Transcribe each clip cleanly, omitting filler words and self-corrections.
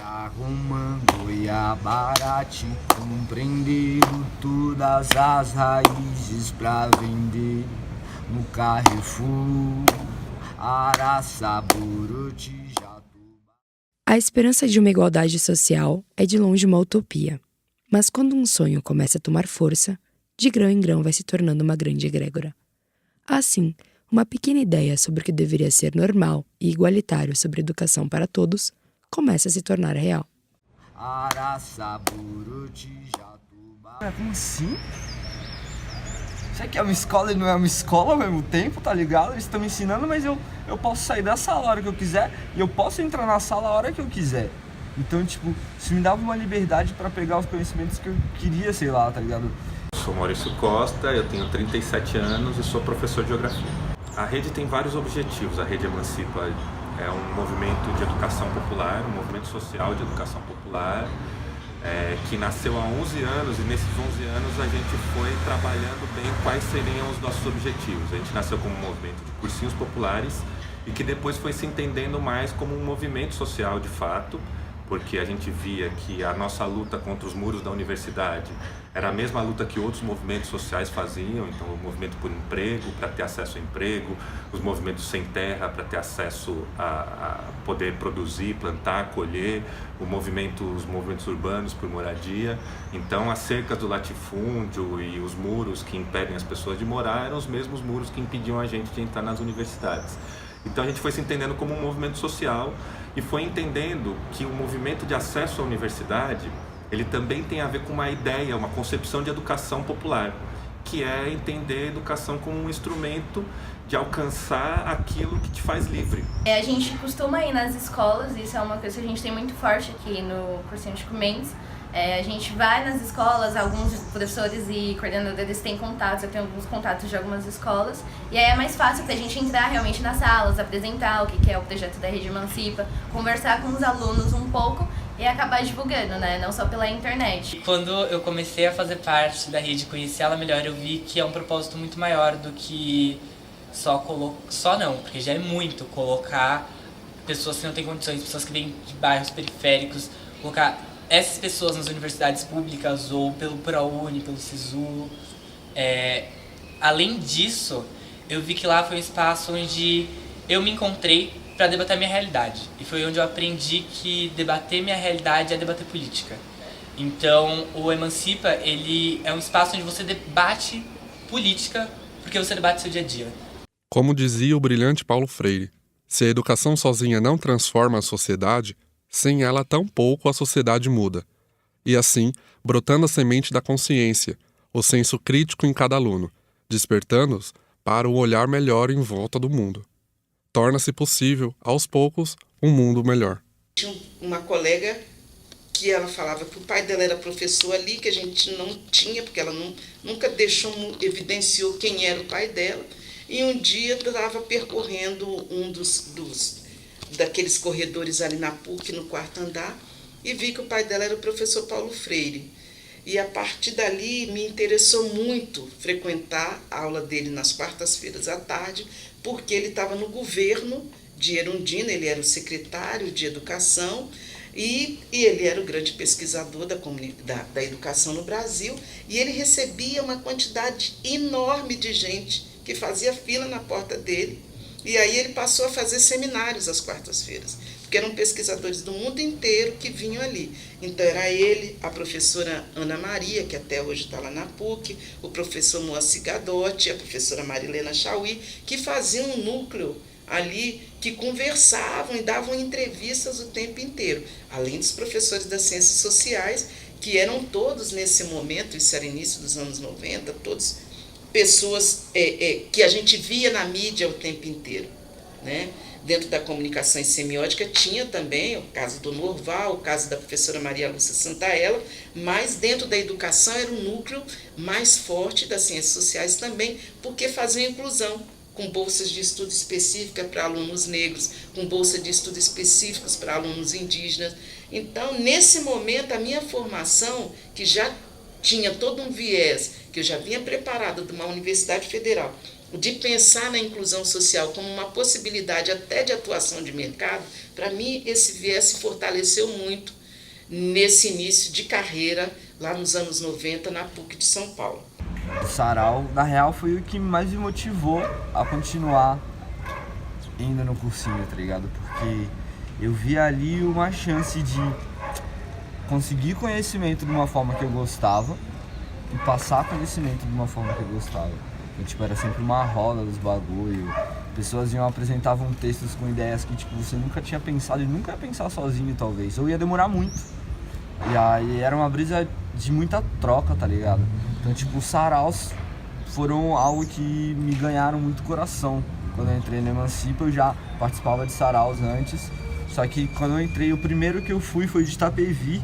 Arrumando Iabara, te compreendendo todas as raízes pra vender no Carrefour, Araçaburuti, Jatuba. A esperança de uma igualdade social é de longe uma utopia, mas quando um sonho começa a tomar força, de grão em grão vai se tornando uma grande egrégora. Assim, uma pequena ideia sobre o que deveria ser normal e igualitário sobre educação para todos começa a se tornar real. Como assim? Isso aqui é uma escola e não é uma escola ao mesmo tempo, tá ligado? Eles estão me ensinando, mas eu posso sair da sala a hora que eu quiser e eu posso entrar na sala a hora que eu quiser. Então, tipo, isso me dava uma liberdade pra pegar os conhecimentos que eu queria, sei lá, tá ligado? Eu sou Maurício Costa, eu tenho 37 anos e sou professor de geografia. A rede tem vários objetivos. A Rede Emancipa é um movimento de educação popular, um movimento social de educação popular, que nasceu há 11 anos, e nesses 11 anos a gente foi trabalhando bem quais seriam os nossos objetivos. A gente nasceu como um movimento de cursinhos populares e que depois foi se entendendo mais como um movimento social de fato, porque a gente via que a nossa luta contra os muros da universidade era a mesma luta que outros movimentos sociais faziam. Então, o movimento por emprego, para ter acesso ao emprego, os movimentos sem terra, para ter acesso a poder produzir, plantar, colher, os movimentos urbanos por moradia. Então, as cercas do latifúndio e os muros que impedem as pessoas de morar eram os mesmos muros que impediam a gente de entrar nas universidades. Então, a gente foi se entendendo como um movimento social e foi entendendo que o movimento de acesso à universidade, ele também tem a ver com uma ideia, uma concepção de educação popular, que é entender a educação como um instrumento de alcançar aquilo que te faz livre. A gente costuma ir nas escolas, isso é uma coisa que a gente tem muito forte aqui no Cursinho de Comentes. A gente vai nas escolas, alguns professores e coordenadores têm contatos, eu tenho alguns contatos de algumas escolas, e aí é mais fácil pra gente entrar realmente nas salas, apresentar o que é o projeto da Rede Emancipa, conversar com os alunos um pouco e acabar divulgando, né? Não só pela internet. Quando eu comecei a fazer parte da rede, conhecer ela melhor, eu vi que é um propósito muito maior do que só não, porque já é muito colocar pessoas que não têm condições, pessoas que vêm de bairros periféricos, colocar essas pessoas nas universidades públicas ou pelo ProUni, pelo SISU. Além disso, eu vi que lá foi um espaço onde eu me encontrei para debater a minha realidade. E foi onde eu aprendi que debater minha realidade é debater política. Então, o Emancipa, ele é um espaço onde você debate política porque você debate seu dia a dia. Como dizia o brilhante Paulo Freire, se a educação sozinha não transforma a sociedade, sem ela tampouco a sociedade muda. E assim, brotando a semente da consciência, o senso crítico em cada aluno, despertando-os para o olhar melhor em volta do mundo. Torna-se possível, aos poucos, um mundo melhor. Tinha uma colega que ela falava que o pai dela era professor ali, que a gente não tinha, porque ela nunca evidenciou quem era o pai dela. E um dia estava percorrendo um daqueles corredores ali na PUC, no 4º andar, e vi que o pai dela era o professor Paulo Freire. E a partir dali me interessou muito frequentar a aula dele nas quartas-feiras à tarde, porque ele estava no governo de Erundina, ele era o secretário de Educação, e ele era o grande pesquisador da educação no Brasil, e ele recebia uma quantidade enorme de gente que fazia fila na porta dele. E aí ele passou a fazer seminários às quartas-feiras, porque eram pesquisadores do mundo inteiro que vinham ali. Então era ele, a professora Ana Maria, que até hoje está lá na PUC, o professor Moacir Gadotti, a professora Marilena Chauí, que faziam um núcleo ali, que conversavam e davam entrevistas o tempo inteiro, além dos professores das ciências sociais, que eram todos nesse momento, isso era início dos anos 90, todos pessoas que a gente via na mídia o tempo inteiro, né? Dentro da comunicação e semiótica tinha também o caso do Norval, o caso da professora Maria Lúcia Santaella, mas dentro da educação era um núcleo mais forte das ciências sociais também, porque faziam inclusão, com bolsas de estudo específica para alunos negros, com bolsa de estudo específicos para alunos indígenas. Então, nesse momento, a minha formação, que já tinha todo um viés, que eu já vinha preparada de uma universidade federal, de pensar na inclusão social como uma possibilidade até de atuação de mercado, para mim esse viés se fortaleceu muito nesse início de carreira lá nos anos 90 na PUC de São Paulo. O sarau, na real, foi o que mais me motivou a continuar indo no cursinho, tá ligado? Porque eu vi ali uma chance de conseguir conhecimento de uma forma que eu gostava e passar conhecimento de uma forma que eu gostava. Então, tipo, era sempre uma roda dos bagulho. Pessoas apresentavam textos com ideias que, tipo, você nunca tinha pensado e nunca ia pensar sozinho, talvez. Ou ia demorar muito. E aí era uma brisa de muita troca, tá ligado? Então, tipo, os saraus foram algo que me ganharam muito coração. Quando eu entrei no Emancipa, eu já participava de saraus antes. Só que quando eu entrei, o primeiro que eu fui foi de Itapevi.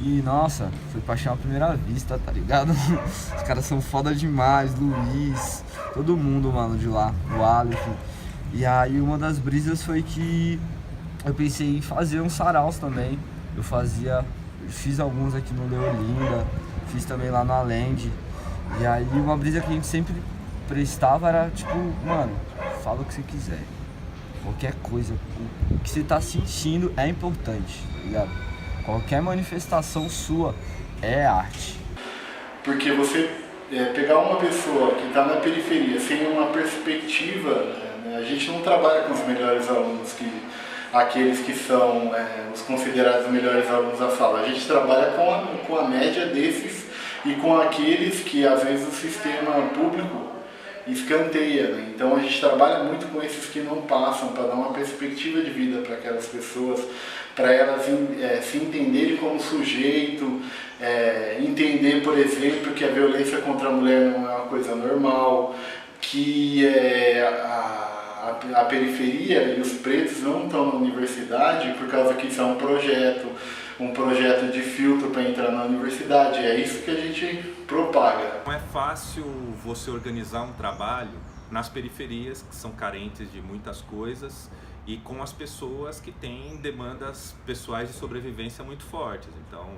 E, nossa, foi paixão à primeira vista, tá ligado? Os caras são foda demais, Luiz, todo mundo, mano, de lá, o Aleph. E aí uma das brisas foi que eu pensei em fazer uns saraus também. Eu fiz alguns aqui no Leolinda, fiz também lá no Alend. E aí uma brisa que a gente sempre prestava era tipo, mano, fala o que você quiser. Qualquer coisa, o que você tá sentindo é importante, tá ligado? Qualquer manifestação sua é arte. Porque você pegar uma pessoa que está na periferia sem uma perspectiva, né, a gente não trabalha com os melhores alunos, aqueles que são os considerados melhores alunos da sala. A gente trabalha com a média desses e com aqueles que às vezes o sistema público escanteia, né? Então a gente trabalha muito com esses que não passam, para dar uma perspectiva de vida para aquelas pessoas, para elas se entenderem como sujeito, entender, por exemplo, que a violência contra a mulher não é uma coisa normal, que a periferia e os pretos não estão na universidade por causa que isso é um projeto de filtro para entrar na universidade. É isso que a gente propaga. Não é fácil você organizar um trabalho nas periferias, que são carentes de muitas coisas, e com as pessoas que têm demandas pessoais de sobrevivência muito fortes. Então,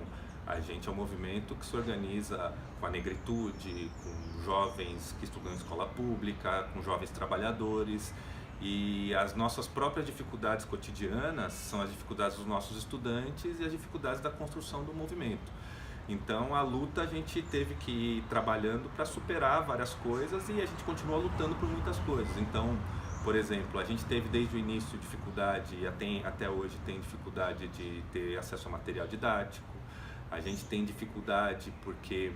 a gente é um movimento que se organiza com a negritude, com jovens que estudam em escola pública, com jovens trabalhadores, e as nossas próprias dificuldades cotidianas são as dificuldades dos nossos estudantes e as dificuldades da construção do movimento. Então, a luta a gente teve que ir trabalhando para superar várias coisas e a gente continua lutando por muitas coisas. Então, por exemplo, a gente teve desde o início dificuldade, e até hoje tem dificuldade de ter acesso a material didático. A gente tem dificuldade porque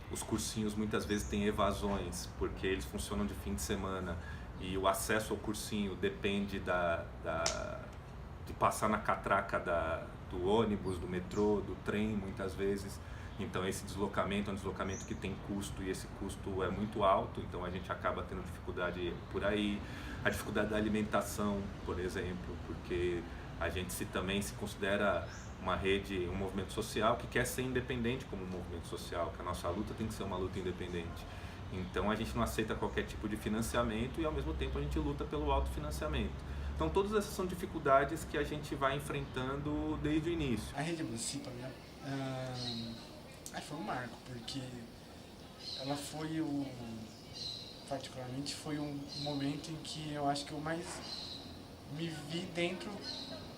os cursinhos muitas vezes têm evasões, porque eles funcionam de fim de semana e o acesso ao cursinho depende de passar na catraca do ônibus, do metrô, do trem, muitas vezes. Então esse deslocamento é um deslocamento que tem custo e esse custo é muito alto, então a gente acaba tendo dificuldade por aí. A dificuldade da alimentação, por exemplo, porque a gente também se considera uma rede, um movimento social que quer ser independente como um movimento social, que a nossa luta tem que ser uma luta independente. Então a gente não aceita qualquer tipo de financiamento e ao mesmo tempo a gente luta pelo autofinanciamento. Então todas essas são dificuldades que a gente vai enfrentando desde o início. A Rede Emancipa, foi um marco, porque ela particularmente foi um momento em que eu acho que eu mais me vi dentro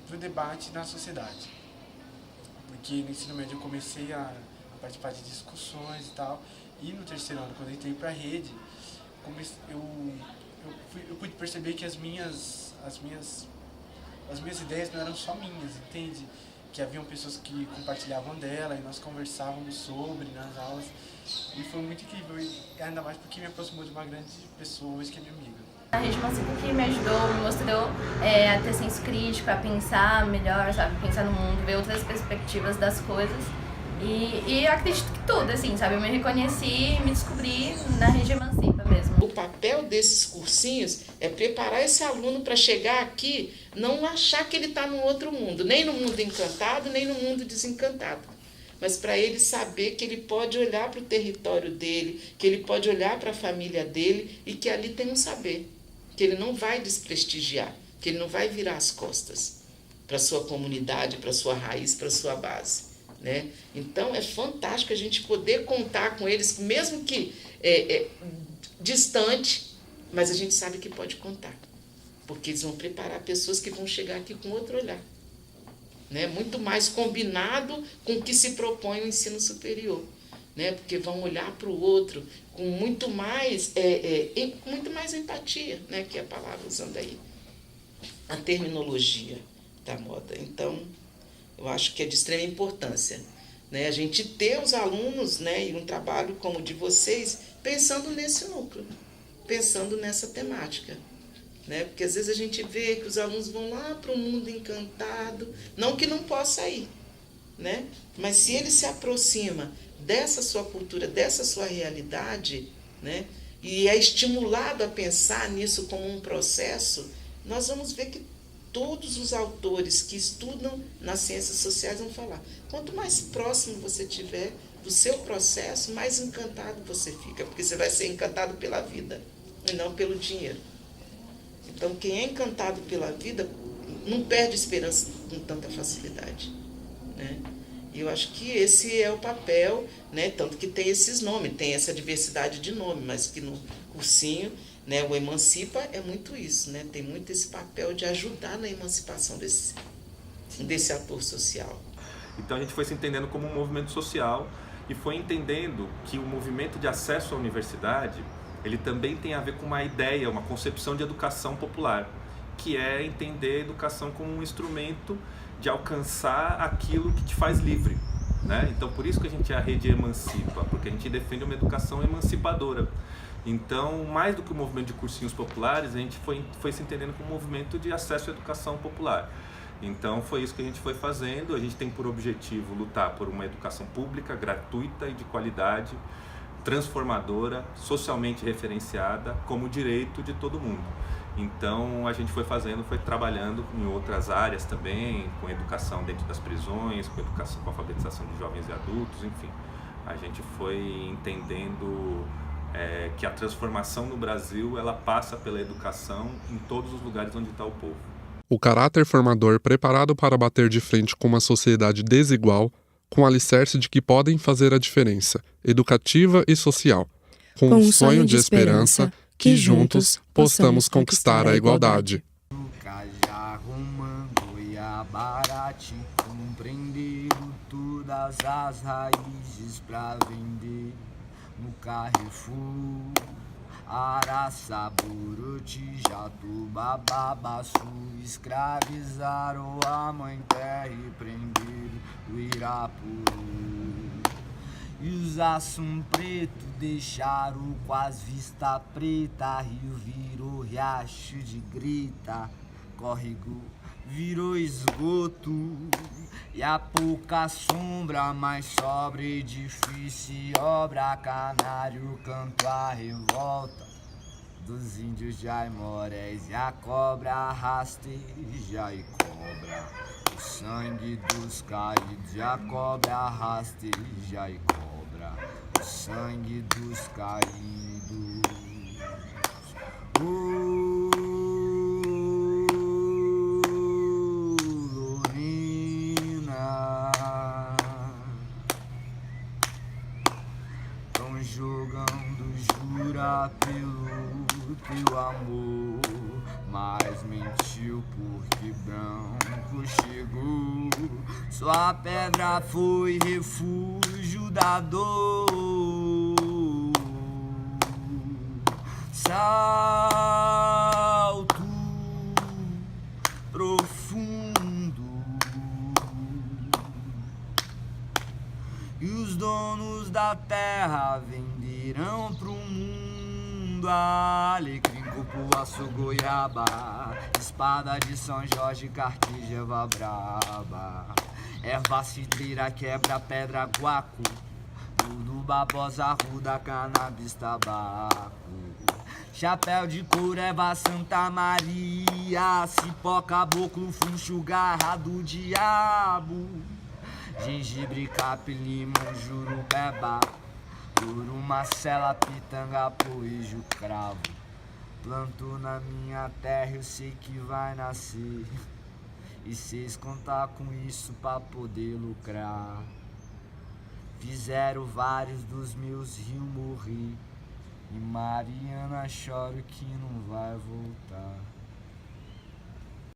do debate na sociedade. Porque no ensino médio eu comecei a participar de discussões e tal, e no terceiro ano, quando eu entrei para a rede, eu pude perceber que as minhas ideias não eram só minhas, entende? Que haviam pessoas que compartilhavam dela e nós conversávamos sobre nas aulas, e foi muito incrível, e ainda mais porque me aproximou de uma grande pessoa hoje que é minha amiga. A Rede Emancipa que me ajudou, me mostrou a ter senso crítico, a pensar melhor, sabe? Pensar no mundo, ver outras perspectivas das coisas. E eu acredito que tudo, assim, sabe? Eu me reconheci e me descobri na Rede Emancipa mesmo. O papel desses cursinhos é preparar esse aluno para chegar aqui, não achar que ele está num outro mundo, nem no mundo encantado, nem no mundo desencantado. Mas para ele saber que ele pode olhar para o território dele, que ele pode olhar para a família dele e que ali tem um saber, que ele não vai desprestigiar, que ele não vai virar as costas para a sua comunidade, para a sua raiz, para a sua base. Né? Então é fantástico a gente poder contar com eles, mesmo que distante, mas a gente sabe que pode contar, porque eles vão preparar pessoas que vão chegar aqui com outro olhar, né? Muito mais combinado com o que se propõe o ensino superior, né? Porque vão olhar para o outro com muito mais empatia, né? Que é a palavra usando aí a terminologia da moda. Então, eu acho que é de extrema importância, né? A gente ter os alunos, né? E um trabalho como o de vocês, pensando nesse núcleo, pensando nessa temática, né? Porque às vezes a gente vê que os alunos vão lá para o mundo encantado, não que não possa ir, né? Mas se ele se aproxima dessa sua cultura, dessa sua realidade, né? E é estimulado a pensar nisso como um processo, nós vamos ver que todos os autores que estudam nas ciências sociais vão falar, quanto mais próximo você tiver do seu processo, mais encantado você fica, porque você vai ser encantado pela vida e não pelo dinheiro. Então, quem é encantado pela vida não perde esperança com tanta facilidade, né? E eu acho que esse é o papel, né? Tanto que tem esses nomes, tem essa diversidade de nome, mas que no cursinho, né, o Emancipa é muito isso, né? Tem muito esse papel de ajudar na emancipação desse ator social. Então a gente foi se entendendo como um movimento social e foi entendendo que o movimento de acesso à universidade, ele também tem a ver com uma ideia, uma concepção de educação popular, que é entender a educação como um instrumento de alcançar aquilo que te faz livre, né? Então por isso que a gente é a rede Emancipa, porque a gente defende uma educação emancipadora. Então, mais do que o movimento de cursinhos populares, a gente foi se entendendo como um movimento de acesso à educação popular. Então, foi isso que a gente foi fazendo. A gente tem por objetivo lutar por uma educação pública, gratuita e de qualidade, transformadora, socialmente referenciada, como direito de todo mundo. Então, a gente foi trabalhando em outras áreas também, com educação dentro das prisões, com educação, com alfabetização de jovens e adultos, enfim. A gente foi entendendo que a transformação no Brasil, ela passa pela educação em todos os lugares onde está o povo. O caráter formador preparado para bater de frente com uma sociedade desigual, com o alicerce de que podem fazer a diferença, educativa e social, com um sonho de esperança que juntos possamos conquistar a igualdade. Compreenderam todas as raízes pra vender no Carrefour, Araçaburuti, Jatubá, Babaçu, escravizaram a mãe terra e prenderam o Irapuru. E os Assum Preto deixaram com as vistas preta, rio virou riacho de grita, córrego virou esgoto, e a pouca sombra mais sobra e difícil obra, canário canto a revolta dos índios de Aimorés, e a cobra rasteja e cobra o sangue dos caídos, e a cobra rasteja e cobra o sangue dos caídos. Jogando jura pelo teu amor, mas mentiu porque branco chegou. Sua pedra foi refúgio da dor. Salto profundo, e os donos da terra venderão pro mundo alecrim, cupuaçu, goiaba, espada de São Jorge, carquijava braba, erva cidreira, quebra, pedra, guaco, tudo babosa, arruda, cannabis, tabaco, chapéu de couro, erva Santa Maria, cipó, caboclo, funcho, garra do diabo, gengibre, capim, limão, jurubeba, urumacela, pitanga, poejo, cravo. Planto na minha terra, eu sei que vai nascer, e cês contar com isso pra poder lucrar. Fizeram vários dos meus rios morrer, E Mariana chora que não vai voltar.